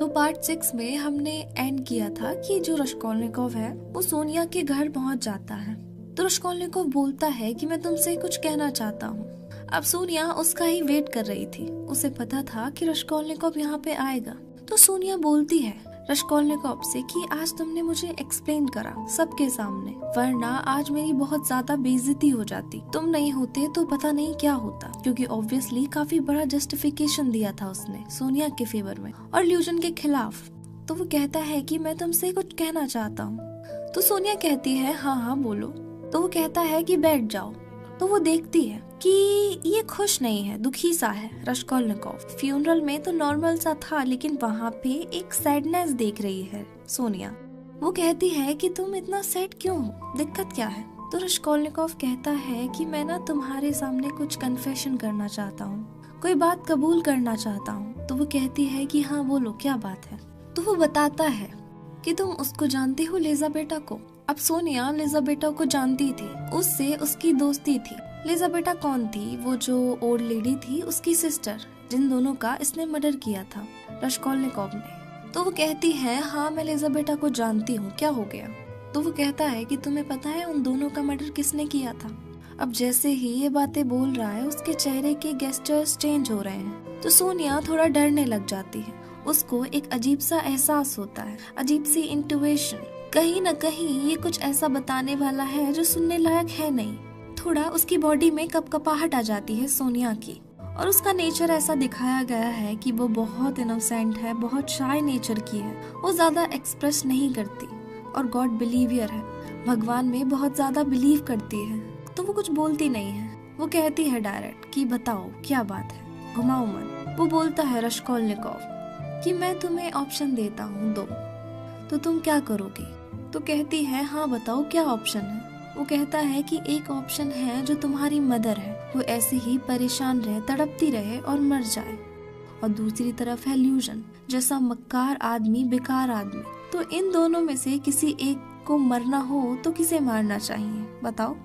तो पार्ट 6 में हमने एंड किया था कि जो रश्कोलनिकोव है वो सोनिया के घर पहुंच जाता है। तो रश्कोलनिकोव बोलता है कि मैं तुमसे कुछ कहना चाहता हूँ। अब सोनिया उसका ही वेट कर रही थी। उसे पता था कि रश्कोलनिकोव यहाँ पे आएगा। तो सोनिया बोलती है रश्कोलनिकोव से कि आज तुमने मुझे एक्सप्लेन करा सबके सामने, वरना आज मेरी बहुत ज्यादा बेइज्जती हो जाती। तुम नहीं होते तो पता नहीं क्या होता, क्योंकि ऑब्वियसली काफी बड़ा जस्टिफिकेशन दिया था उसने सोनिया के फेवर में और ल्यूजन के खिलाफ। तो वो कहता है कि मैं तुमसे कुछ कहना चाहता हूँ। तो सोनिया कहती है हाँ बोलो। तो वो कहता है कि बैठ जाओ। तो वो देखती है कि ये खुश नहीं है, दुखी सा है रश्कोलनिकोव। फ्यूनरल में तो नॉर्मल सा था, लेकिन वहाँ पे एक सैडनेस देख रही है सोनिया। वो कहती है कि तुम इतना सैड क्यों हो, दिक्कत क्या है। तो रश्कोलनिकोव कहता है कि मैं ना तुम्हारे सामने कुछ कन्फेशन करना चाहता हूँ, कोई बात कबूल करना चाहता हूँ। तो वो कहती है कि हाँ बोलो क्या बात है। तो वो बताता है कि तुम उसको जानती हो, लिजाबेटा को। अब सोनिया लिजाबेटा को जानती थी, उससे उसकी दोस्ती थी। लिजाबेटा कौन थी? वो जो ओल्ड लेडी थी, उसकी सिस्टर, जिन दोनों का इसने मर्डर किया था रश्कोलनिकोव ने। तो वो कहती है हाँ मैं लिजाबेटा को जानती हूँ, क्या हो गया। तो वो कहता है कि तुम्हें पता है उन दोनों का मर्डर किसने किया था। अब जैसे ही ये बातें बोल रहा है उसके चेहरे के गेस्चर्स चेंज हो रहे हैं। तो सोनिया थोड़ा डरने लग जाती है। उसको एक अजीब सा एहसास होता है, अजीब सी इंट्यूशन, कहीं न कहीं ये कुछ ऐसा बताने वाला है जो सुनने लायक है नहीं। थोड़ा उसकी बॉडी में कपकपाहट आ जाती है सोनिया की। और उसका नेचर ऐसा दिखाया गया है कि वो बहुत इनोसेंट है, बहुत शाय नेचर की है। वो ज्यादा एक्सप्रेस नहीं करती और गॉड बिलीवियर है, भगवान में बहुत ज्यादा बिलीव करती है। तो वो कुछ बोलती नहीं है। वो कहती है डायरेक्ट कि बताओ क्या बात है, घुमाओ मन। वो बोलता है रश्कोलनिकोव कि मैं तुम्हें ऑप्शन देता हूँ 2, तो तुम क्या करोगी। तो कहती है हाँ बताओ क्या ऑप्शन है। वो कहता है कि एक ऑप्शन है जो तुम्हारी मदर है, वो ऐसे ही परेशान रहे, तड़पती रहे और मर जाए, और दूसरी तरफ है ल्यूजन जैसा मक्कार आदमी, बेकार आदमी। तो इन दोनों में से किसी एक को मरना हो तो किसे मारना चाहिए बताओ।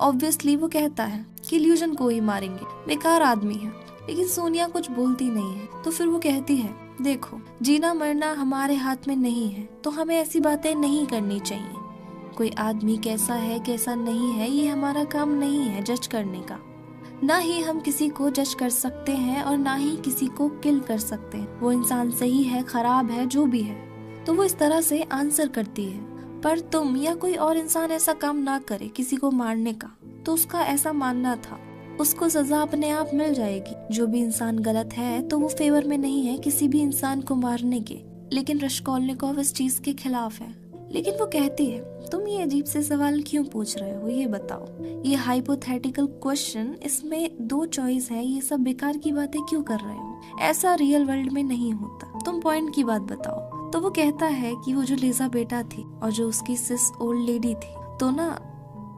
ऑब्वियसली वो कहता है कि ल्यूजन को ही मारेंगे, बेकार आदमी है। लेकिन सोनिया कुछ बोलती नहीं है। तो फिर वो कहती है देखो जीना मरना हमारे हाथ में नहीं है, तो हमें ऐसी बातें नहीं करनी चाहिए। कोई आदमी कैसा है कैसा नहीं है ये हमारा काम नहीं है जज करने का। ना ही हम किसी को जज कर सकते हैं और ना ही किसी को किल कर सकते हैं। वो इंसान सही है, खराब है, जो भी है। तो वो इस तरह से आंसर करती है। पर तुम या कोई और इंसान ऐसा काम ना करे किसी को मारने का। तो उसका ऐसा मानना था, उसको सजा अपने आप मिल जाएगी। जो भी इंसान गलत है तो वो फेवर में नहीं है किसी भी इंसान को मारने के। लेकिन रश्कोलनिकोव इस चीज के खिलाफ है। लेकिन वो कहती है तुम ये अजीब से सवाल क्यों पूछ रहे हो, ये बताओ। ये हाइपोथेटिकल क्वेश्चन, इसमें 2 चॉइस है, ये सब बेकार की बातें क्यों कर रहे हो, ऐसा रियल वर्ल्ड में नहीं होता। तुम पॉइंट की बात बताओ। तो वो कहता है कि वो जो लिजाबेटा थी और जो उसकी सिस ओल्ड लेडी थी, तो ना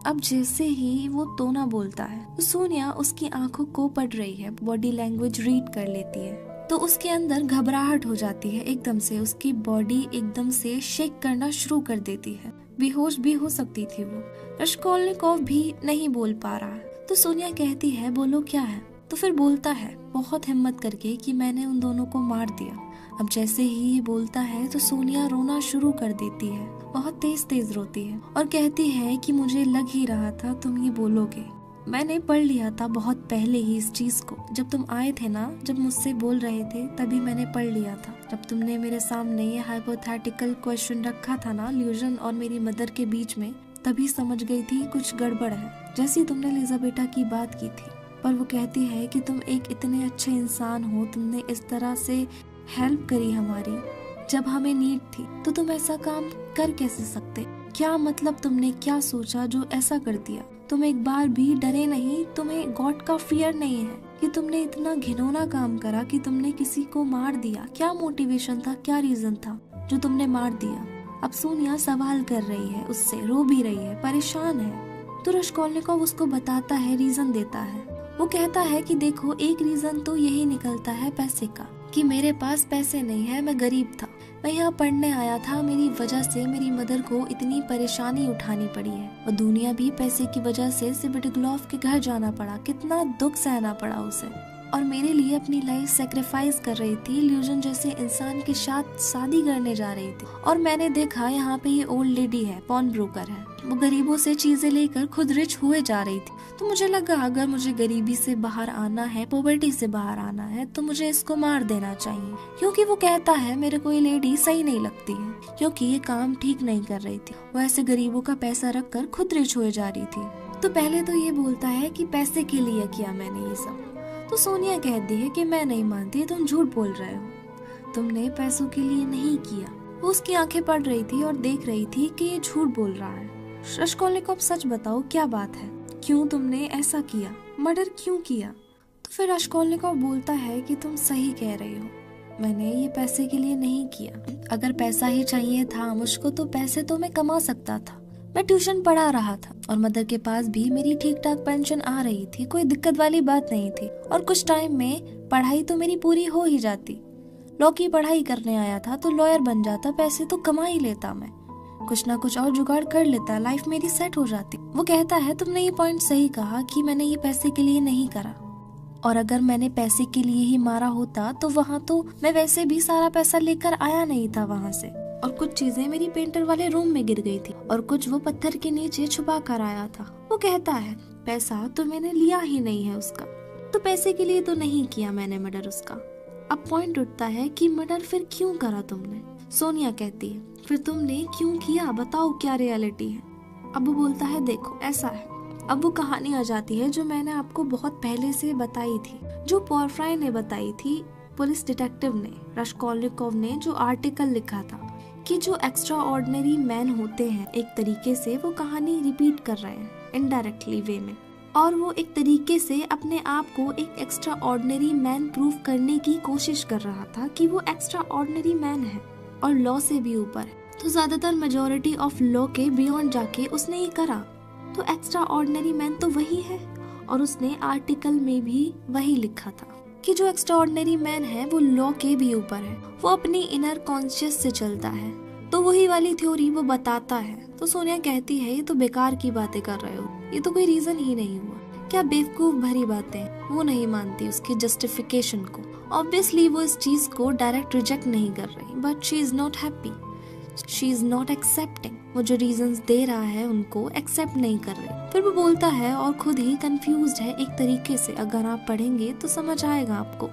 अब जैसे ही वो तोना बोलता है तो सोनिया उसकी आंखों को पढ़ रही है, बॉडी लैंग्वेज रीड कर लेती है। तो उसके अंदर घबराहट हो जाती है, एकदम से उसकी बॉडी एकदम से शेक करना शुरू कर देती है। बेहोश भी हो सकती थी वो। रश्कोलनिकोव भी नहीं बोल पा रहा। तो सोनिया कहती है बोलो क्या है। तो फिर बोलता है बहुत हिम्मत करके कि मैंने उन दोनों को मार दिया। अब जैसे ही ये बोलता है तो सोनिया रोना शुरू कर देती है, बहुत तेज रोती है और कहती है कि मुझे लग ही रहा था तुम ये बोलोगे। मैंने पढ़ लिया था बहुत पहले ही इस चीज को, जब तुम आए थे ना, जब मुझसे बोल रहे थे तभी मैंने पढ़ लिया था। जब तुमने मेरे सामने ये हाइपोथेटिकल क्वेश्चन रखा था ना ल्यूजन और मेरी मदर के बीच में, तभी समझ गई थी कुछ गड़बड़ है, जैसी तुमने लिजाबेटा की बात की थी। पर वो कहती है कि तुम एक इतने अच्छे इंसान हो, तुमने इस तरह से हेल्प करी हमारी जब हमें नीड थी, तो तुम ऐसा काम कर कैसे सकते। क्या मतलब तुमने क्या सोचा जो ऐसा कर दिया। तुम एक बार भी डरे नहीं, तुम्हें गॉड का फियर नहीं है कि तुमने इतना घिनौना काम करा कि तुमने किसी को मार दिया। क्या मोटिवेशन था, क्या रीजन था जो तुमने मार दिया। अब सोनिया सवाल कर रही है उससे, रो भी रही है, परेशान है। तो रश्कोलनिकोव उसको बताता है, रीजन देता है। वो कहता है कि देखो एक रीजन तो यही निकलता है पैसे का, कि मेरे पास पैसे नहीं है, मैं गरीब था, मैं यहाँ पढ़ने आया था, मेरी वजह से मेरी मदर को इतनी परेशानी उठानी पड़ी है और दुनिया भी पैसे की वजह से सिविडग्लोव के घर जाना पड़ा, कितना दुख सहना पड़ा उसे। और मेरे लिए अपनी लाइफ सेक्रीफाइस कर रही थी, इल्यूजन जैसे इंसान के साथ शादी करने जा रही थी। और मैंने देखा यहाँ पे ये ओल्ड लेडी है, पॉन ब्रोकर है, वो गरीबों से चीजें लेकर खुद रिच हुए जा रही थी। तो मुझे लगा अगर मुझे गरीबी से बाहर आना है, पॉवर्टी से बाहर आना है, तो मुझे इसको मार देना चाहिए, क्योंकि वो कहता है मेरे को ये लेडी सही नहीं लगती है, क्योंकि ये काम ठीक नहीं कर रही थी। वो ऐसे गरीबों का पैसा रख कर खुद रिच हुए जा रही थी। तो पहले तो ये बोलता है कि पैसे के लिए किया मैंने ये सब। तो सोनिया कहती है कि मैं नहीं मानती, तुम झूठ बोल रहे हो, तुमने पैसों के लिए नहीं किया। वो उसकी आंखें पड़ रही थी और देख रही थी कि ये झूठ बोल रहा है। रश्कोलनिकोव, सच बताओ क्या बात है, क्यों तुमने ऐसा किया, मर्डर क्यों किया? तो फिर रश्कोलनिकोव बोलता है कि तुम सही कह रही हो, मैंने ये पैसे के लिए नहीं किया। अगर पैसा ही चाहिए था मुझको तो पैसे तो मैं कमा सकता था। मैं ट्यूशन पढ़ा रहा था और मदर के पास भी मेरी ठीक ठाक पेंशन आ रही थी, कोई दिक्कत वाली बात नहीं थी। और कुछ टाइम में पढ़ाई तो मेरी पूरी हो ही जाती। लॉ की पढ़ाई करने आया था तो लॉयर बन जाता, पैसे तो कमा ही लेता, मैं कुछ ना कुछ और जुगाड़ कर लेता, लाइफ मेरी सेट हो जाती। वो कहता है तुमने ये पॉइंट सही कहा कि मैंने ये पैसे के लिए नहीं करा, और अगर मैंने पैसे के लिए ही मारा होता तो वहाँ तो मैं वैसे भी सारा पैसा लेकर आया नहीं था वहाँ से, और कुछ चीजें मेरी पेंटर वाले रूम में गिर गई थी और कुछ वो पत्थर के नीचे छुपा कर आया था। वो कहता है पैसा तो मैंने लिया ही नहीं है उसका, तो पैसे के लिए तो नहीं किया मैंने मर्डर उसका। अब पॉइंट उठता है कि मर्डर फिर क्यों करा तुमने? सोनिया कहती है फिर तुमने क्यों किया, बताओ क्या रियलिटी है? अब वो बोलता है देखो ऐसा है। अब वो कहानी आ जाती है जो मैंने आपको बहुत पहले से बताई थी, जो पोरफ्राई ने बताई थी, पुलिस डिटेक्टिव ने, रश्कोलनिकोव ने जो आर्टिकल लिखा था कि जो एक्स्ट्रा ऑर्डिनरी मैन होते हैं, एक तरीके से वो कहानी रिपीट कर रहे हैं इनडायरेक्टली वे में, और वो एक तरीके से अपने आप को एक एक्स्ट्रा ऑर्डिनरी मैन प्रूव करने की कोशिश कर रहा था कि वो एक्स्ट्रा ऑर्डिनरी मैन है और लॉ से भी ऊपर है। तो ज्यादातर मेजोरिटी ऑफ लॉ के बियॉन्ड जाके उसने ये करा। तो एक्स्ट्रा ऑर्डिनरी मैन तो वही है, और उसने आर्टिकल में भी वही लिखा था कि जो एक्स्ट्रा ऑर्डिनरी मैन है वो लॉ के भी ऊपर है, वो अपनी इनर कॉन्शियस से चलता है। तो वही वाली थ्योरी वो बताता है। तो सोनिया कहती है ये तो बेकार की बातें कर रहे हो, ये तो कोई रीजन ही नहीं हुआ, क्या बेवकूफ भरी बातें। वो नहीं मानती उसकी जस्टिफिकेशन को। ऑब्वियसली वो इस चीज को डायरेक्ट रिजेक्ट नहीं कर रही, but she is not happy, she is not accepting. वो जो रीजंस दे रहा है उनको एक्सेप्ट नहीं कर रही। फिर वो बोलता है और खुद ही कंफ्यूज्ड है एक तरीके से, अगर आप पढ़ेंगे तो समझ आएगा आपको।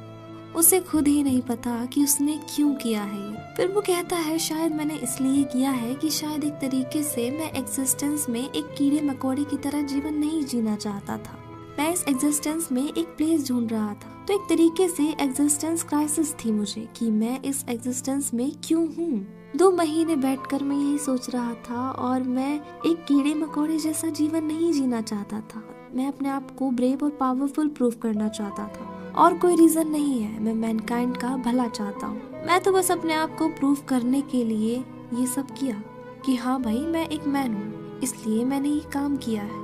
उसे खुद ही नहीं पता कि उसने क्यों किया है ये। फिर वो कहता है शायद मैंने इसलिए किया है कि शायद एक तरीके से मैं एग्जिस्टेंस में एक कीड़े मकोड़े की तरह जीवन नहीं जीना चाहता था। मैं इस एग्जिस्टेंस में एक प्लेस ढूंढ रहा था। तो एक तरीके से एग्जिस्टेंस क्राइसिस थी मुझे कि मैं इस एग्जिस्टेंस में क्यों हूँ। 2 महीने बैठकर मैं यही सोच रहा था, और मैं एक कीड़े मकोड़े जैसा जीवन नहीं जीना चाहता था। मैं अपने आप को ब्रेव और पावरफुल प्रूव करना चाहता था, और कोई रीजन नहीं है। मैं मैनकाइंड का भला चाहता हूँ। मैं तो बस अपने आप को प्रूव करने के लिए ये सब किया कि हाँ भाई मैं एक मैन हूँ, इसलिए मैंने ये काम किया है।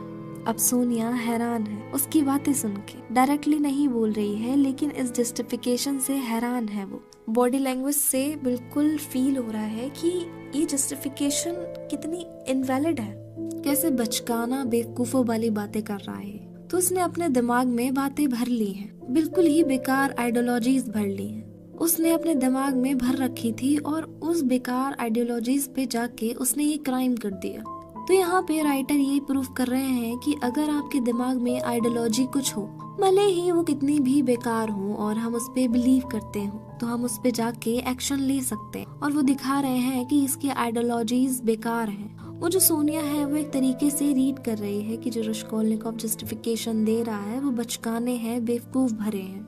अब सोनिया हैरान है उसकी बातें सुन के। डायरेक्टली नहीं बोल रही है, लेकिन इस जस्टिफिकेशन से हैरान है वो। बॉडी लैंग्वेज से बिल्कुल फील हो रहा है कि ये जस्टिफिकेशन कितनी इनवैलिड है, कैसे बचकाना बेवकूफों वाली बातें कर रहा है। तो उसने अपने दिमाग में बातें भर ली हैं, बिल्कुल ही बेकार आइडियोलॉजीज भर ली हैं। उसने अपने दिमाग में भर रखी थी और उस बेकार आइडियोलॉजीज पे जाके उसने ये क्राइम कर दिया। तो यहाँ पे राइटर ये प्रूफ कर रहे हैं कि अगर आपके दिमाग में आइडियोलॉजी कुछ हो, भले ही वो कितनी भी बेकार हो और हम उस पे बिलीव करते हो, तो हम उस पे जाके एक्शन ले सकते हैं। और वो दिखा रहे हैं कि इसकी आइडियोलॉजीज बेकार हैं। वो जो सोनिया है वो एक तरीके से रीड कर रही है कि जो रश्कोलनिकोव जस्टिफिकेशन दे रहा है वो बचकाने हैं, बेवकूफ भरे हैं।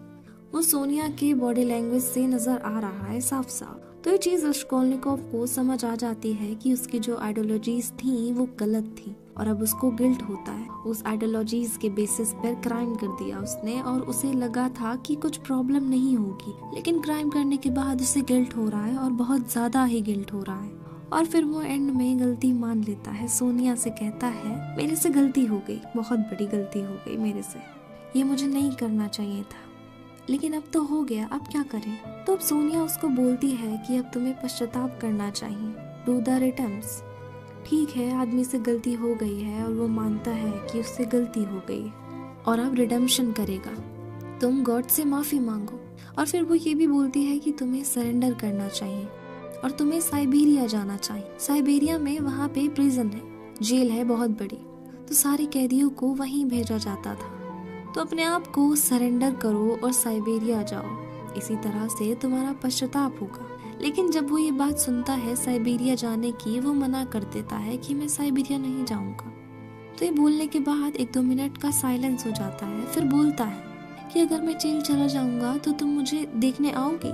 वो सोनिया के बॉडी लैंग्वेज से नजर आ रहा है साफ साफ। तो ये चीज रश्कोलनिकोव को समझ आ जाती है कि उसकी जो आइडियोलॉजीज थी वो गलत थी, और अब उसको गिल्ट होता है। उस आइडियोलॉजीज के बेसिस पर क्राइम कर दिया उसने, और उसे लगा था कि कुछ प्रॉब्लम नहीं होगी, लेकिन क्राइम करने के बाद उसे गिल्ट हो रहा है, और बहुत ज्यादा ही गिल्ट हो रहा है। और फिर वो एंड में गलती मान लेता है। सोनिया से कहता है मेरे से गलती हो गई, बहुत बड़ी गलती हो गई मेरे से, ये मुझे नहीं करना चाहिए था, लेकिन अब तो हो गया, अब क्या करें। तो अब सोनिया उसको बोलती है कि अब तुम्हें पश्चाताप करना चाहिए, डू द रिडेम्प्शन। ठीक है, आदमी से गलती हो गई है और वो मानता है कि उससे गलती हो गई और अब रिडेम्पशन करेगा। तुम गॉड से माफी मांगो। और फिर वो ये भी बोलती है कि तुम्हें सरेंडर करना चाहिए और तुम्हें साइबेरिया जाना चाहिए। साइबेरिया में वहाँ पे प्रिजन है, जेल है बहुत बड़ी, तो सारे कैदियों को वहीं भेजा जाता था। तो अपने आप को सरेंडर करो और साइबेरिया जाओ, इसी तरह से तुम्हारा पश्चाताप होगा। लेकिन जब वो ये बात सुनता है साइबेरिया जाने की, वो मना कर देता है कि मैं साइबेरिया नहीं जाऊंगा। तो ये बोलने के बाद 1-2 मिनट का साइलेंस हो जाता है। फिर बोलता है कि अगर मैं जेल चला जाऊंगा तो तुम मुझे देखने आओगी,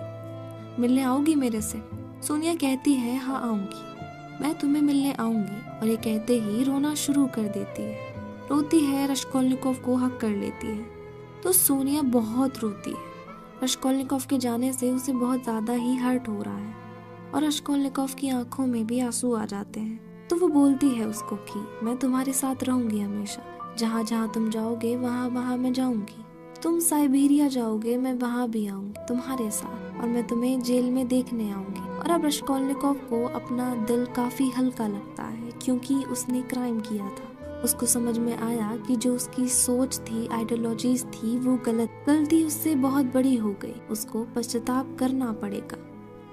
मिलने आओगी मेरे से। सोनिया कहती है हाँ आऊंगी, मैं तुम्हें मिलने आऊंगी। और ये कहते ही रोना शुरू कर देती है, रोती है, रश्कोलनिकोव को हक कर लेती है। तो सोनिया बहुत रोती है। रश्कोलनिकोव के जाने से उसे बहुत ज्यादा ही हर्ट हो रहा है और रश्कोलनिकोव की आंखों में भी आंसू आ जाते हैं। तो वो बोलती है उसको कि मैं तुम्हारे साथ रहूंगी हमेशा, जहाँ जहाँ तुम जाओगे वहाँ वहाँ मैं जाऊंगी। तुम साइबेरिया जाओगे मैं वहाँ भी आऊंगी तुम्हारे साथ, और मैं तुम्हें जेल में देखने आऊंगी। और अब रश्कोलनिकोव को अपना दिल काफी हल्का लगता है, क्योंकि उसने क्राइम किया था। उसको समझ में आया कि जो उसकी सोच थी, आइडियोलॉजीज थी, वो गलती उससे बहुत बड़ी हो गई। उसको पश्चाताप करना पड़ेगा।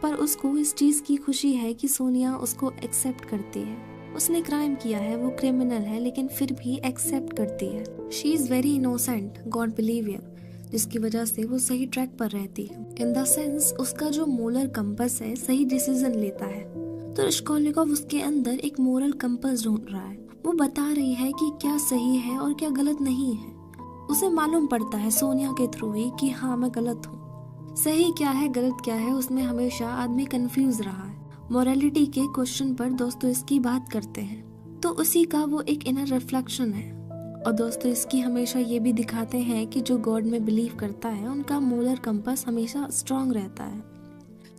पर उसको इस चीज की खुशी है कि सोनिया उसको एक्सेप्ट करती है। उसने क्राइम किया है, वो क्रिमिनल है, लेकिन फिर भी एक्सेप्ट करती है। She is very innocent, God believe you, जिसकी वजह से वो सही ट्रैक पर रहती है। इन द सेंस उसका जो मोरल कंपस है सही डिसीजन लेता है। तो रश्कोलनिकोव उसके अंदर एक मोरल कंपस ढूंढ रहा है। वो बता रही है कि क्या सही है और क्या गलत नहीं है। उसे मालूम पड़ता है सोनिया के थ्रू ही कि हाँ मैं गलत हूँ। सही क्या है गलत क्या है, उसमें हमेशा आदमी कंफ्यूज रहा है। मोरालिटी के क्वेश्चन पर दोस्तोयेव्स्की बात करते हैं, तो उसी का वो एक इनर रिफ्लेक्शन है। और दोस्तोयेव्स्की हमेशा ये भी दिखाते हैं कि जो गॉड में बिलीव करता है उनका मोरल कंपास हमेशा स्ट्रांग रहता है।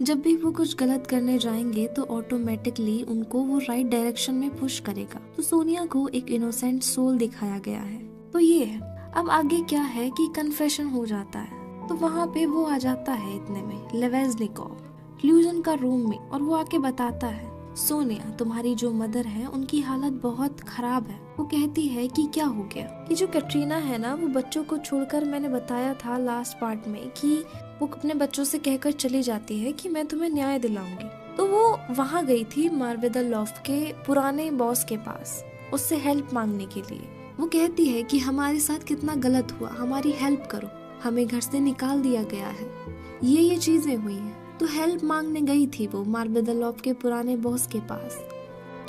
जब भी वो कुछ गलत करने जाएंगे तो ऑटोमेटिकली उनको वो राइट डायरेक्शन में पुश करेगा। तो सोनिया को एक इनोसेंट सोल दिखाया गया है। तो ये है। अब आगे क्या है कि कन्फेशन हो जाता है। तो वहाँ पे वो आ जाता है इतने में लेवेजनिकोव इल्यूजन का रूम में, और वो आके बताता है सोनिया तुम्हारी जो मदर है उनकी हालत बहुत खराब है। वो कहती है कि क्या हो गया, कि जो कैटरीना है ना, वो बच्चों को छोड़कर, मैंने बताया था लास्ट पार्ट में कि वो अपने बच्चों से कहकर चली जाती है कि मैं तुम्हें न्याय दिलाऊंगी। तो वो वहाँ गई थी मार्वेदलोफ के पुराने बॉस के पास उससे हेल्प मांगने के लिए। वो कहती है कि हमारे साथ कितना गलत हुआ, हमारी हेल्प करो, हमें घर से निकाल दिया गया है, ये चीजें हुई हैं। तो हेल्प मांगने गई थी वो मार्वेदलोफ के पुराने बॉस के पास,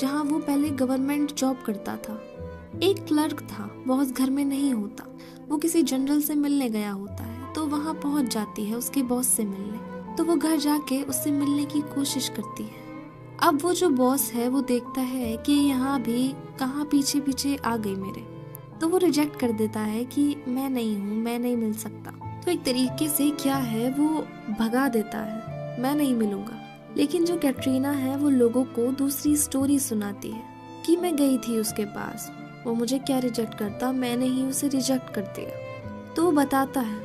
जहाँ वो पहले गवर्नमेंट जॉब करता था। एक क्लर्क था, बॉस घर में नहीं होता, वो किसी जनरल से मिलने गया होता है। तो वहाँ पहुँच जाती है उसके बॉस से मिलने। तो वो घर जाके उससे मिलने की कोशिश करती है। अब वो जो बॉस है वो देखता है कि यहाँ भी कहाँ पीछे पीछे आ गई मेरे, तो वो रिजेक्ट कर देता है कि मैं नहीं हूँ, मैं नहीं मिल सकता। तो एक तरीके से क्या है, वो भगा देता है, मैं नहीं मिलूंगा। लेकिन जो कैटरीना है वो लोगों को दूसरी स्टोरी सुनाती है कि मैं गई थी उसके पास, वो मुझे क्या रिजेक्ट करता, मैंने ही उसे रिजेक्ट कर दिया। तो वो बताता है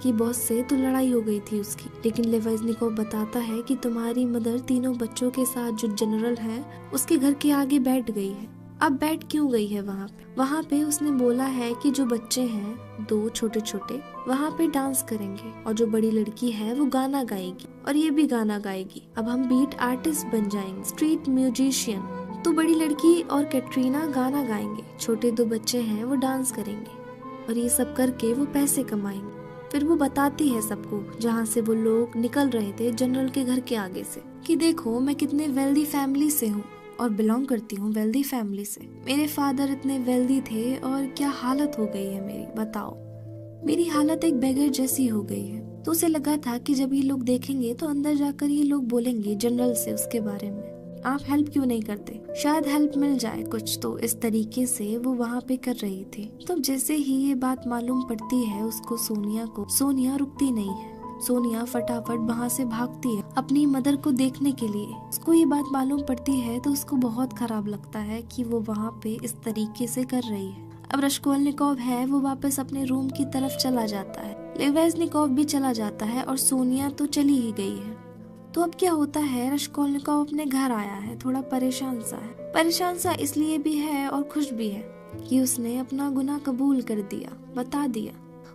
कि बॉस से तो लड़ाई हो गई थी उसकी, लेकिन लेवेजनिकोव बताता है कि तुम्हारी मदर तीनों बच्चों के साथ जो जनरल है उसके घर के आगे बैठ गई है। अब बैठ क्यों गई है वहाँ पे उसने बोला है कि जो बच्चे हैं 2 छोटे छोटे वहाँ पे डांस करेंगे, और जो बड़ी लड़की है वो गाना गाएगी और ये भी गाना गाएगी। अब हम बीट आर्टिस्ट बन जाएंगे, स्ट्रीट म्यूजिशियन। तो बड़ी लड़की और कैटरीना गाना गाएंगे, छोटे 2 बच्चे हैं वो डांस करेंगे, और ये सब करके वो पैसे कमाएंगे। फिर वो बताती है सबको, जहाँ से वो लोग निकल रहे थे जनरल के घर के आगे से, कि देखो मैं कितने वेल्दी फैमिली से हूँ और बिलोंग करती हूँ वेल्दी फैमिली से। मेरे फादर इतने वेल्दी थे और क्या हालत हो गई है मेरी, बताओ। मेरी हालत एक बेगर जैसी हो गई है। तो उसे लगा था कि जब ये लोग देखेंगे तो अंदर जाकर ये लोग बोलेंगे जनरल से उसके बारे में, आप हेल्प क्यों नहीं करते, शायद हेल्प मिल जाए कुछ। तो इस तरीके से वो वहाँ पे कर रही थी। तो जैसे ही ये बात मालूम पड़ती है उसको, सोनिया रुकती नहीं है। सोनिया फटाफट वहाँ से भागती है अपनी मदर को देखने के लिए। उसको ये बात मालूम पड़ती है तो उसको बहुत खराब लगता है कि वो वहाँ पे इस तरीके से कर रही है। अब रश्कोलनिकोव है वो वापस अपने रूम की तरफ चला जाता है, लेवेजनिकोव भी चला जाता है और सोनिया तो चली ही गई है। तो अब क्या होता है, रश्कोलनिकोव अपने घर आया है, थोड़ा परेशान सा इसलिए भी है और खुश भी है कि उसने अपना गुनाह कबूल कर दिया, बता दिया।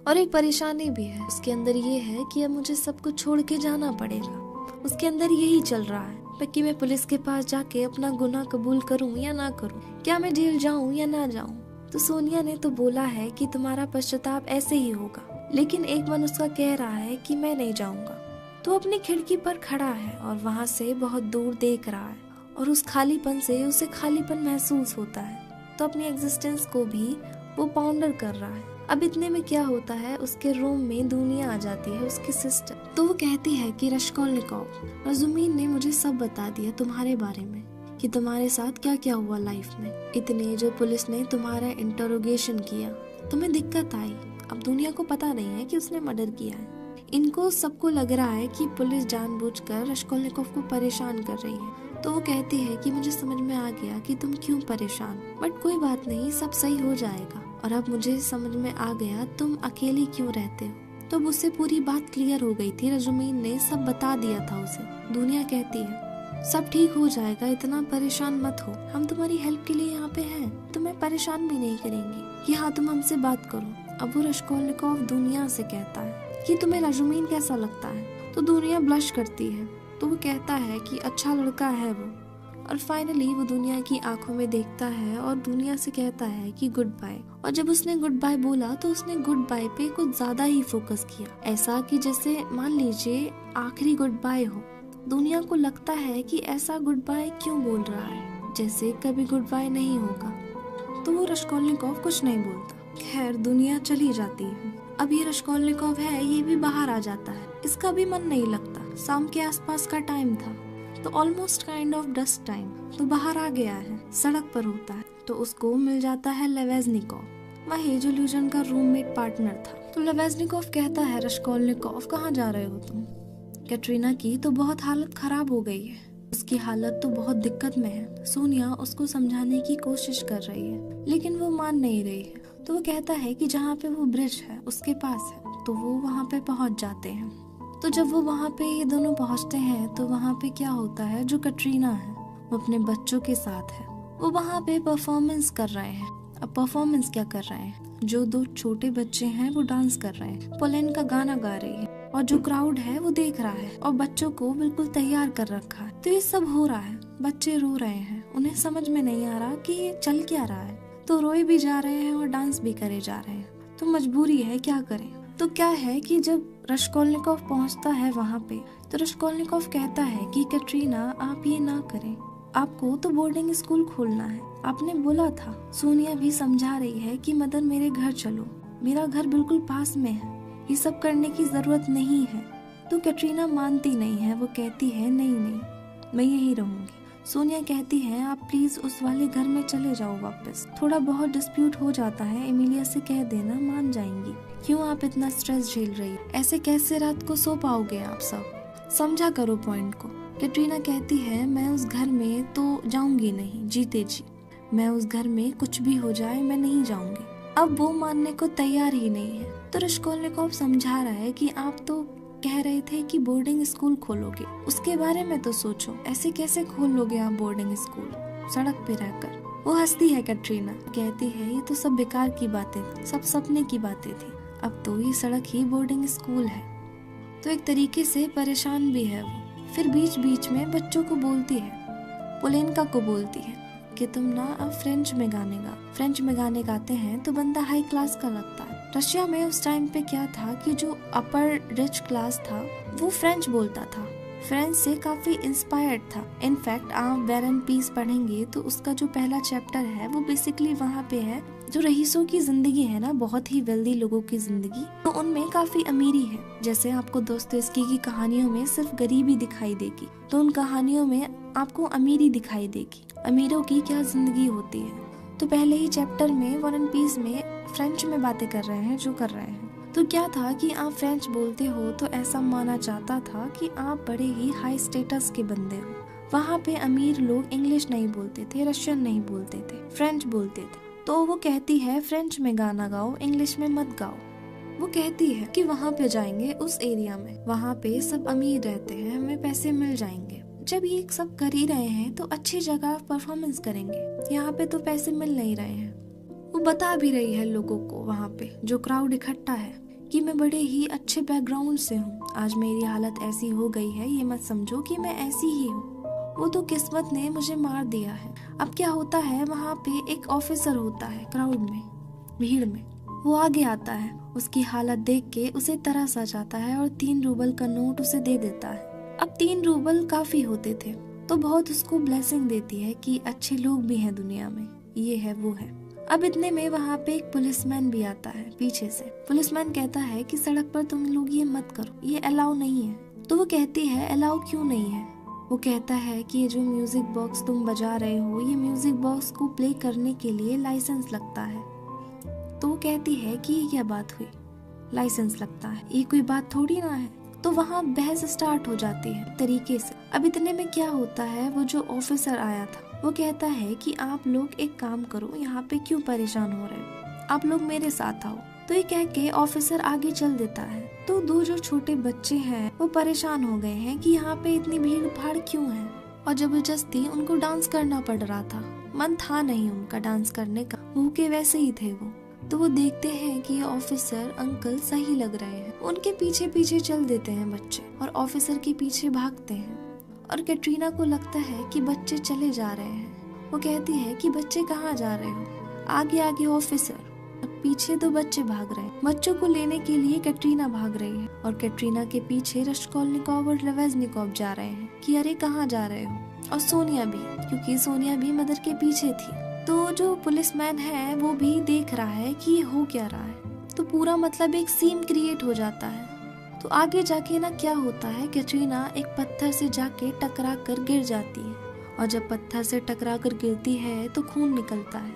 और एक परेशानी भी है उसके अंदर, ये है कि अब मुझे सब कुछ छोड़ के जाना पड़ेगा। उसके अंदर यही चल रहा है कि मैं पुलिस के पास जाके अपना गुनाह कबूल करूं या ना करूं, क्या मैं जेल जाऊं या ना जाऊं। तो सोनिया ने तो बोला है कि तुम्हारा पश्चाताप ऐसे ही होगा, लेकिन एक मन उसका कह रहा है कि मैं नहीं जाऊंगा। तो अपनी खिड़की पर खड़ा है और वहां से बहुत दूर देख रहा है और उस खालीपन से उसे खालीपन महसूस होता है। तो अपनी एग्जिस्टेंस को भी वो पाउंडर कर रहा है। अब इतने में क्या होता है, उसके रूम में दुनिया आ जाती है, उसकी सिस्टर। तो वो कहती है कि रश्कोलनिकोव, रजुमीन ने मुझे सब बता दिया तुम्हारे बारे में, कि तुम्हारे साथ क्या क्या हुआ लाइफ में। इतने जो पुलिस ने तुम्हारा इंटरोगेशन किया, तुम्हें दिक्कत आई। अब दुनिया को पता नहीं है कि उसने मर्डर किया है। इनको सबको लग रहा है कि पुलिस जानबूझकर रश्कोलनिकोव को परेशान कर रही है। तो वो कहती है कि मुझे समझ में आ गया कि तुम क्यों परेशान, बट कोई बात नहीं, सब सही हो जाएगा। और अब मुझे समझ में आ गया तुम अकेली क्यों रहते हो। तो उससे पूरी बात क्लियर हो गई थी, रजुमीन ने सब बता दिया था उसे। दुनिया कहती है सब ठीक हो जाएगा, इतना परेशान मत हो, हम तुम्हारी हेल्प के लिए यहाँ पे हैं, तुम्हें परेशान भी नहीं करेंगे कि हाँ तुम हमसे बात करो। अब वो रश्कोलनिकोव दुनिया से कहता है कि तुम्हें रजुमीन कैसा लगता है। तो दुनिया ब्लश करती है। तो वो कहता है कि अच्छा लड़का है वो। और फाइनली वो दुनिया की आंखों में देखता है और दुनिया से कहता है कि गुड बाय। और जब उसने गुड बाय बोला तो उसने गुड बाय पे कुछ ज्यादा ही फोकस किया, ऐसा कि जैसे मान लीजिए आखिरी गुड बाय हो। दुनिया को लगता है कि ऐसा गुड बाय क्यों बोल रहा है, जैसे कभी गुड बाय नहीं होगा। तो वो रश्कोलनिकोव कुछ नहीं बोलता। खैर दुनिया चली जाती है। अब ये रश्कोलनिकोव है, ये भी बाहर आ जाता है। इसका भी मन नहीं लगता। शाम के आसपास का टाइम था, तो almost kind of dust time. तो बाहर आ गया है, सड़क पर होता है। तो उसको मिल जाता है लेवेजनिकोव, वही जो ल्यूजन का रूममेट पार्टनर था। तो लेवेजनिकोव कहता है रश्कोलनिकोव कहाँ जा रहे हो तुम। कैटरीना की तो बहुत हालत खराब हो गई है, उसकी हालत तो बहुत दिक्कत में है। सोनिया उसको समझाने की कोशिश कर रही है, लेकिन वो मान नहीं रही है। तो वो कहता है कि जहाँ पे वो ब्रिज है उसके पास है। तो वो वहाँ पे पहुँच जाते हैं। तो जब वो वहाँ पे ये दोनों पहुँचते हैं तो वहाँ पे क्या होता है, जो कैटरीना है वो अपने बच्चों के साथ है। वो वहाँ पे परफॉर्मेंस कर रहे हैं। अब परफॉर्मेंस क्या कर रहे हैं, जो दो छोटे बच्चे हैं वो डांस कर रहे हैं, पोलैंड का गाना गा रही है और जो क्राउड है वो देख रहा है और बच्चों को बिल्कुल तैयार कर रखा है। तो ये सब हो रहा है, बच्चे रो रहे हैं, उन्हें समझ में नहीं आ रहा कि ये चल क्या रहा है। तो रोए भी जा रहे हैं और डांस भी करे जा रहे हैं। तो मजबूरी है, क्या करें। तो क्या है कि जब रश्कोलनिकोव पहुंचता है वहाँ पे, तो रश्कोलनिकोव कहता है कि कैटरीना आप ये ना करें, आपको तो बोर्डिंग स्कूल खोलना है, आपने बोला था। सोनिया भी समझा रही है कि मदन मेरे घर चलो, मेरा घर बिल्कुल पास में है, ये सब करने की जरूरत नहीं है। तो कैटरीना मानती नहीं है, वो कहती है नहीं नहीं मैं यही रहूंगी। सोनिया कहती है आप प्लीज उस वाले घर में चले जाओ वापस, थोड़ा बहुत डिस्प्यूट हो जाता है, एमिलिया से कह देना, मान जाएंगी। क्यों आप इतना स्ट्रेस झेल रही है, ऐसे कैसे रात को सो पाओगे आप सब, समझा करो पॉइंट को। कैटरीना कहती है मैं उस घर में तो जाऊंगी नहीं, जीते जी मैं उस घर में कुछ भी हो जाए मैं नहीं जाऊंगी। अब वो मानने को तैयार ही नहीं है। तो रश्कोलनिकोव समझा रहा है कि आप तो कह रहे थे कि बोर्डिंग स्कूल खोलोगे, उसके बारे में तो सोचो, ऐसे कैसे खोल लोगे आप बोर्डिंग स्कूल सड़क पे रहकर। वो हंसती है कैटरीना, कहती है ये तो सब बेकार की बातें, सब सपने की बातें थी, अब तो ये सड़क ही बोर्डिंग स्कूल है। तो एक तरीके से परेशान भी है वो। फिर बीच बीच में बच्चों को बोलती है, पोलेनका को बोलती है कि तुम ना अब फ्रेंच में गाने गाते हैं तो बंदा हाई क्लास का लगता है। रशिया में उस टाइम पे क्या था कि जो अपर रिच क्लास था वो फ्रेंच बोलता था, फ्रेंच से काफी इंस्पायर्ड था। इनफैक्ट आप वॉर एंड पीस पढ़ेंगे तो उसका जो पहला चैप्टर है वो बेसिकली वहाँ पे है जो रईसों की जिंदगी है ना, बहुत ही वेल्दी लोगों की जिंदगी, तो उनमें काफी अमीरी है। जैसे आपको दोस्तोयेव्स्की की कहानियों में सिर्फ गरीबी दिखाई देगी, तो उन कहानियों में आपको अमीरी दिखाई देगी, अमीरों की क्या जिंदगी होती है। तो पहले ही चैप्टर में वॉर एंड पीस में फ्रेंच में बातें कर रहे हैं जो कर रहे हैं। तो क्या था कि आप फ्रेंच बोलते हो तो ऐसा माना जाता था कि आप बड़े ही हाई स्टेटस के बंदे हो। वहाँ पे अमीर लोग इंग्लिश नहीं बोलते थे, रशियन नहीं बोलते थे, फ्रेंच बोलते थे। तो वो कहती है फ्रेंच में गाना गाओ, इंग्लिश में मत गाओ। वो कहती है कि वहाँ पे जाएंगे उस एरिया में, वहाँ पे सब अमीर रहते हैं, हमें पैसे मिल जाएंगे। जब ये सब कर ही रहे हैं तो अच्छी जगह परफॉर्मेंस करेंगे, यहाँ पे तो पैसे मिल नहीं रहे हैं। वो बता भी रही है लोगों को वहाँ पे जो क्राउड इकट्ठा है कि मैं बड़े ही अच्छे बैकग्राउंड से हूँ। आज मेरी हालत ऐसी हो गई है, ये मत समझो कि मैं ऐसी ही हूँ, वो तो किस्मत ने मुझे मार दिया है। अब क्या होता है, वहाँ पे एक ऑफिसर होता है, क्राउड में, भीड़ में। वो आगे आता है, उसकी हालत देख के उसे तरस आ जाता है और 3 रूबल का नोट उसे दे देता है। अब 3 रूबल काफी होते थे, तो बहुत उसको ब्लेसिंग देती है कि अच्छे लोग भी हैं दुनिया में, ये है वो है। अब इतने में वहाँ पे एक पुलिसमैन भी आता है पीछे से। पुलिसमैन कहता है कि सड़क पर तुम लोग ये मत करो, ये अलाउ नहीं है। तो वो कहती है अलाउ क्यों नहीं है? वो कहता है कि ये जो म्यूजिक बॉक्स तुम बजा रहे हो, ये म्यूजिक बॉक्स को प्ले करने के लिए लाइसेंस लगता है। तो वो कहती है कि ये क्या बात हुई, लाइसेंस लगता है, ये कोई बात थोड़ी ना है। तो वहाँ बहस स्टार्ट हो जाती है तरीके से। अब इतने में क्या होता है, वो जो ऑफिसर आया था वो कहता है कि आप लोग एक काम करो, यहाँ पे क्यों परेशान हो रहे हो, आप लोग मेरे साथ आओ। तो ये कह के ऑफिसर आगे चल देता है। तो 2 जो छोटे बच्चे हैं वो परेशान हो गए हैं कि यहाँ पे इतनी भीड़ भाड़ क्यों है, और जबरदस्ती उनको डांस करना पड़ रहा था। मन था नहीं उनका डांस करने का, भूखे वैसे ही थे वो। तो वो देखते हैं कि ये ऑफिसर अंकल सही लग रहे हैं, उनके पीछे पीछे चल देते हैं बच्चे और ऑफिसर के पीछे भागते हैं। और कैटरीना को लगता है कि बच्चे चले जा रहे हैं। वो कहती है कि बच्चे कहाँ जा रहे हो, आगे आगे ऑफिसर, पीछे 2 बच्चे भाग रहे हैं। बच्चों को लेने के लिए कैटरीना भाग रही है और कैटरीना के पीछे रश्कोलनिकोव और लेवेज़निकोव जा रहे हैं कि अरे कहाँ जा रहे हो, और सोनिया भी, क्योंकि सोनिया भी मदर के पीछे थी। तो जो पुलिसमैन है वो भी देख रहा है कि ये हो क्या रहा है। तो पूरा मतलब एक सीन क्रिएट हो जाता है। तो आगे जाके ना क्या होता है, कैटरीना एक पत्थर से जाके टकरा कर गिर जाती है, और जब पत्थर से टकरा कर गिरती है तो खून निकलता है।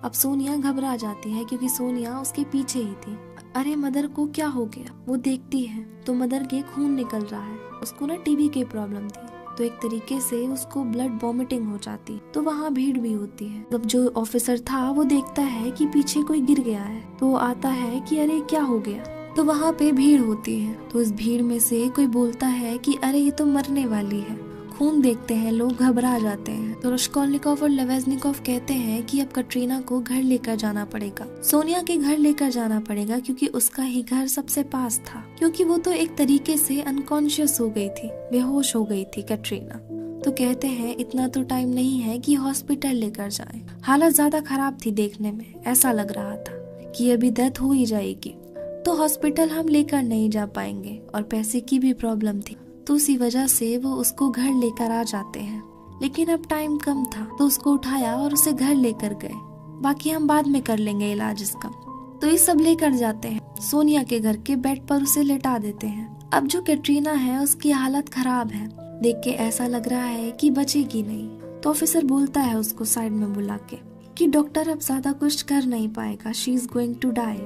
अब सोनिया घबरा जाती है क्योंकि सोनिया उसके पीछे ही थी। अरे मदर को क्या हो गया, वो देखती है तो मदर के खून निकल रहा है। उसको ना टीबी की प्रॉब्लम थी, तो एक तरीके से उसको ब्लड वॉमिटिंग हो जाती। तो वहाँ भीड़ भी होती है। जब जो ऑफिसर था वो देखता है कि पीछे कोई गिर गया है, तो आता है कि अरे क्या हो गया। तो वहाँ पे भीड़ होती है, तो इस भीड़ में से कोई बोलता है कि अरे ये तो मरने वाली है। खून देखते हैं लोग, घबरा जाते हैं। तो रश्कोलनिकोव और लेवेज़निकोव कहते हैं कि अब कैटरीना को घर लेकर जाना पड़ेगा, सोनिया के घर लेकर जाना पड़ेगा, क्योंकि उसका ही घर सबसे पास था। क्योंकि वो तो एक तरीके से अनकॉन्शियस हो गई थी, बेहोश हो गई थी कैटरीना। तो कहते हैं इतना तो टाइम नहीं है कि हॉस्पिटल लेकर जाएं। हालत ज्यादा खराब थी, देखने में ऐसा लग रहा था कि अभी डेथ हो ही जाएगी। तो हॉस्पिटल हम लेकर नहीं जा पाएंगे, और पैसे की भी प्रॉब्लम थी, तो उसी वजह से वो उसको घर लेकर आ जाते हैं। लेकिन अब टाइम कम था, तो उसको उठाया और उसे घर लेकर गए। बाकी हम बाद में कर लेंगे इलाज इसका। तो ये सब लेकर जाते हैं, सोनिया के घर के बेड पर उसे लेटा देते हैं। अब जो कैटरीना है उसकी हालत खराब है, देख के ऐसा लग रहा है कि बचेगी नहीं। तो ऑफिसर बोलता है उसको साइड में बुला के कि डॉक्टर अब ज्यादा कुछ कर नहीं पाएगा, she is going to die.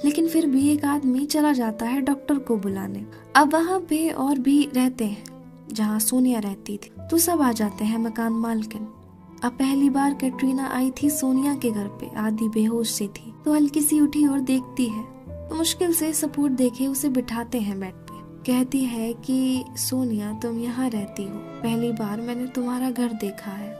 लेकिन फिर भी एक आदमी चला जाता है डॉक्टर को बुलाने। अब वहाँ पे और भी रहते हैं जहाँ सोनिया रहती थी, तो सब आ जाते हैं मकान मालकिन। अब पहली बार कैटरीना आई थी सोनिया के घर पे, आधी बेहोश सी थी, तो हल्की सी उठी और देखती है, तो मुश्किल से सपोर्ट देके उसे बिठाते हैं बेड पे। कहती है कि सोनिया तुम यहाँ रहती हो, पहली बार मैंने तुम्हारा घर देखा है।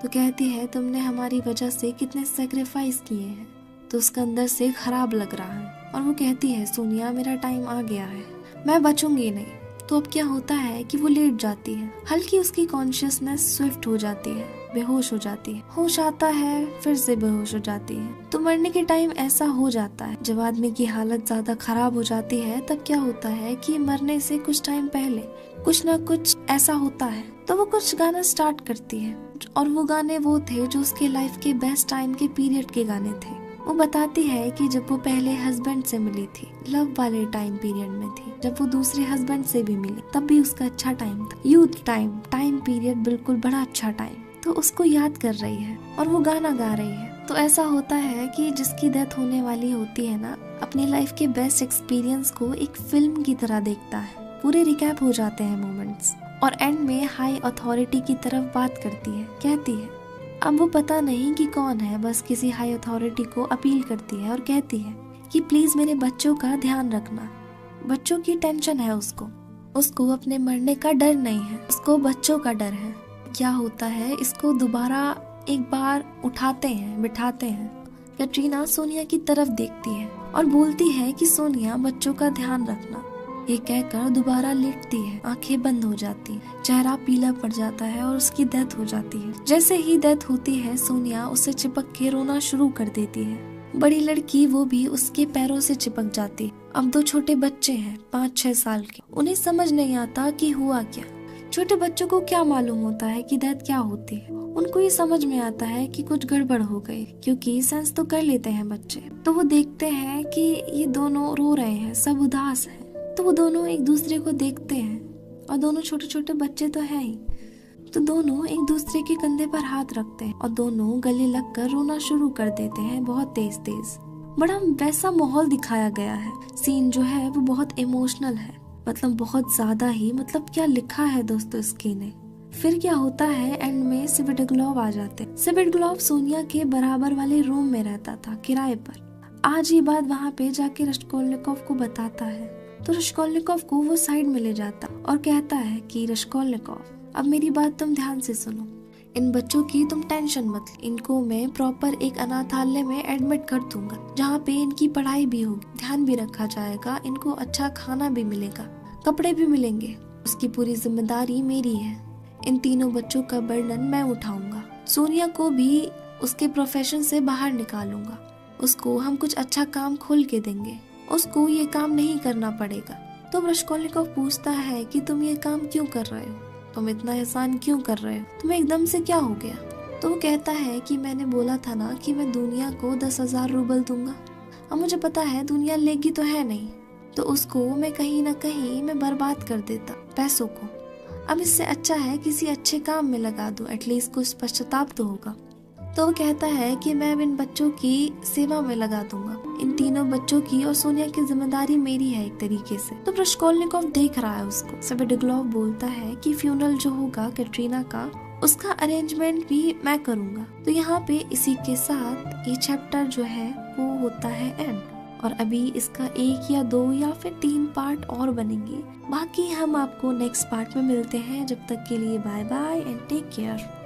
तो कहती है तुमने हमारी वजह से कितने सेक्रीफाइस किए हैं। तो उसका अंदर से खराब लग रहा है, और वो कहती है सोनिया मेरा टाइम आ गया है, मैं बचूंगी नहीं। तो अब क्या होता है कि वो लेट जाती है, हल्की उसकी कॉन्शियसनेस स्विफ्ट हो जाती है, बेहोश हो जाती है, होश आता है फिर से बेहोश हो जाती है। तो मरने के टाइम ऐसा हो जाता है, जब आदमी की हालत ज्यादा खराब हो जाती है तब क्या होता है कि मरने से कुछ टाइम पहले कुछ ना कुछ ऐसा होता है। तो वो कुछ गाना स्टार्ट करती है, और वो गाने वो थे जो उसके लाइफ के बेस्ट टाइम के पीरियड के गाने थे। वो बताती है कि जब वो पहले हस्बैंड से मिली थी, लव वाले टाइम पीरियड में थी, जब वो दूसरे हस्बैंड से भी मिली तब भी उसका अच्छा टाइम था, यूथ टाइम पीरियड, बिल्कुल बड़ा अच्छा टाइम। तो उसको याद कर रही है और वो गाना गा रही है। तो ऐसा होता है कि जिसकी डेथ होने वाली होती है ना, अपनी लाइफ के बेस्ट एक्सपीरियंस को एक फिल्म की तरह देखता है, पूरे रिकैप हो जाते हैं मोमेंट्स, और एंड में हाई अथॉरिटी की तरफ बात करती है। कहती है अब वो पता नहीं कि कौन है, बस किसी हाई अथॉरिटी को अपील करती है और कहती है कि प्लीज मेरे बच्चों का ध्यान रखना। बच्चों की टेंशन है उसको अपने मरने का डर नहीं है, उसको बच्चों का डर है। क्या होता है, इसको दोबारा एक बार उठाते हैं, बिठाते हैं, कैटरीना सोनिया की तरफ देखती है और बोलती है कि सोनिया बच्चों का ध्यान रखना। ये कहकर दोबारा लेटती है, आंखें बंद हो जाती, चेहरा पीला पड़ जाता है और उसकी डेथ हो जाती है। जैसे ही डेथ होती है सोनिया उससे चिपक के रोना शुरू कर देती है। बड़ी लड़की वो भी उसके पैरों से चिपक जाती है। अब 2 छोटे बच्चे हैं 5-6 साल के, उन्हें समझ नहीं आता कि हुआ क्या। छोटे बच्चों को क्या मालूम होता है कि डेथ क्या होती है। उनको ये समझ में आता है कि कुछ गड़बड़ हो गई, क्योंकि सेंस तो कर लेते हैं बच्चे। तो वो देखते हैं कि ये दोनों रो रहे हैं, सब उदास हैं। तो वो दोनों एक दूसरे को देखते हैं और दोनों छोटे छोटे बच्चे तो हैं ही। तो दोनों एक दूसरे के कंधे पर हाथ रखते हैं और दोनों गले लगकर रोना शुरू कर देते हैं, बहुत तेज तेज। बड़ा वैसा माहौल दिखाया गया है। सीन जो है वो बहुत इमोशनल है, मतलब बहुत ज्यादा ही। मतलब क्या लिखा है दोस्तों इसकी ने। फिर क्या होता है, एंड में स्विटोग्लोव आ जाते हैं। स्विटोग्लोव सोनिया के बराबर वाले रूम में रहता था किराए पर। आज ये बात वहाँ पे जाके रश्कोलनिकोव को बताता है। तो रश्कोलनिकोव को वो साइड में ले जाता और कहता है कि रश्कोलनिकोव, अब मेरी बात तुम ध्यान से सुनो। इन बच्चों की तुम टेंशन मत लो। इनको मैं प्रॉपर एक अनाथालय में एडमिट कर दूंगा, जहाँ पे इनकी पढ़ाई भी होगी, ध्यान भी रखा जाएगा, इनको अच्छा खाना भी मिलेगा, कपड़े भी मिलेंगे। उसकी पूरी जिम्मेदारी मेरी है। इन तीनों बच्चों का बर्डन मैं उठाऊंगा। सोनिया को भी उसके प्रोफेशन से बाहर निकालूंगा। उसको हम कुछ अच्छा काम खोल के देंगे, उसको ये काम नहीं करना पड़ेगा। तो रश्कोलनिकोव पूछता है कि तुम ये काम क्यों कर रहे हो, तुम इतना एहसान क्यों कर रहे हो, तुम्हें एकदम से क्या हो गया। तो वो कहता है कि मैंने बोला था ना कि मैं दुनिया को 10,000 रूबल दूंगा। अब मुझे पता है दुनिया लेगी तो है नहीं, तो उसको मैं कहीं ना कहीं मैं बर्बाद कर देता पैसों को। अब इससे अच्छा है किसी अच्छे काम में लगा दूं, एटलीस्ट कुछ पश्चाताप तो होगा। तो वो कहता है कि मैं इन बच्चों की सेवा में लगा दूंगा, इन तीनों बच्चों की, और सोनिया की जिम्मेदारी मेरी है एक तरीके से। तो रश्कोलनिकोव देख रहा है उसको। स्विटोग्लोव बोलता है कि फ्यूनरल जो होगा कैटरीना का, उसका अरेंजमेंट भी मैं करूंगा। तो यहाँ पे इसी के साथ ये चैप्टर जो है वो होता है एंड। और अभी इसका 1 या 2 या फिर 3 पार्ट और बनेंगे। बाकी हम आपको नेक्स्ट पार्ट में मिलते हैं। जब तक के लिए bye bye and take care.